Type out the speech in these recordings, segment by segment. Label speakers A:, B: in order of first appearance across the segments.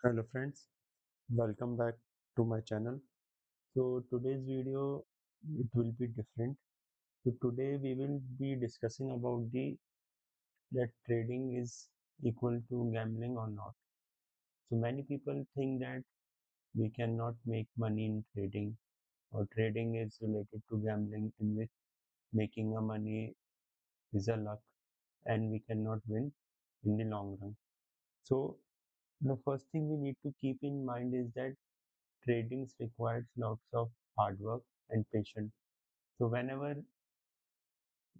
A: Hello friends, welcome back to my channel. So today's video it will be different. So today we will be discussing about the that trading is equal to gambling or not. So many people think that we cannot make money in trading or trading is related to gambling in which making a money is a luck and we cannot win in the long run. So the first thing we need to keep in mind is that trading requires lots of hard work and patience. So whenever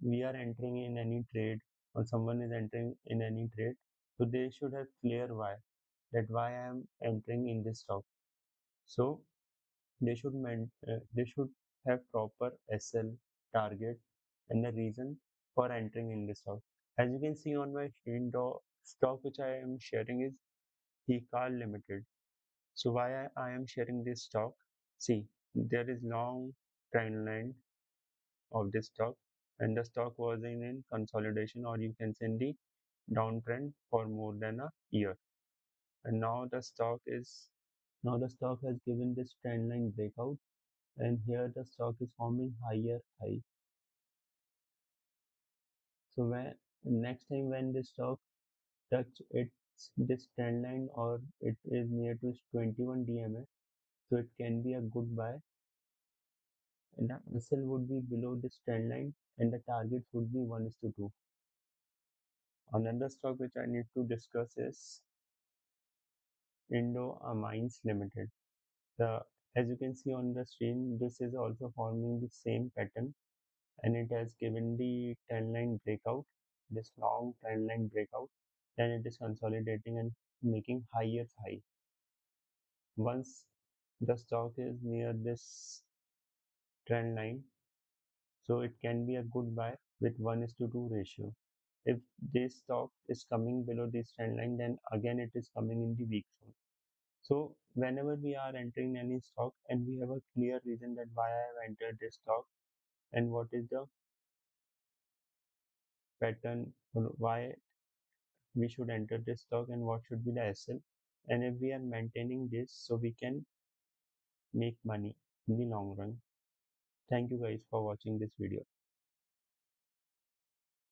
A: we are entering in any trade or someone is entering in any trade, so they should have clear why, that why I am entering in this stock. So they should have proper SL target and the reason for entering in this stock. As you can see on my screen, the stock which I am sharing is Hikal Limited. So why I am sharing this stock? See, there is long trend line of this stock, and the stock was in consolidation, or you can say in the downtrend for more than a year. And now the stock has given this trend line breakout, and here the stock is forming higher high. So when next time when this stock touch its this trend line or it is near to its 21 DMA, so it can be a good buy, and the SL would be below this trend line and the target would be 1:2. Another stock which I need to discuss is Indo Amines Limited. The As you can see on the screen, this is also forming the same pattern and it has given the trend line breakout, this long trend line breakout. Then it is consolidating and making higher high. Once the stock is near this trend line, so it can be a good buy with 1:2 ratio. If this stock is coming below this trend line, then again it is coming in the weak zone. So whenever we are entering any stock and we have a clear reason that why I have entered this stock and what is the pattern or why we should enter this stock and what should be the SL, and if we are maintaining this, so we can make money in the long run. Thank you guys for watching this video.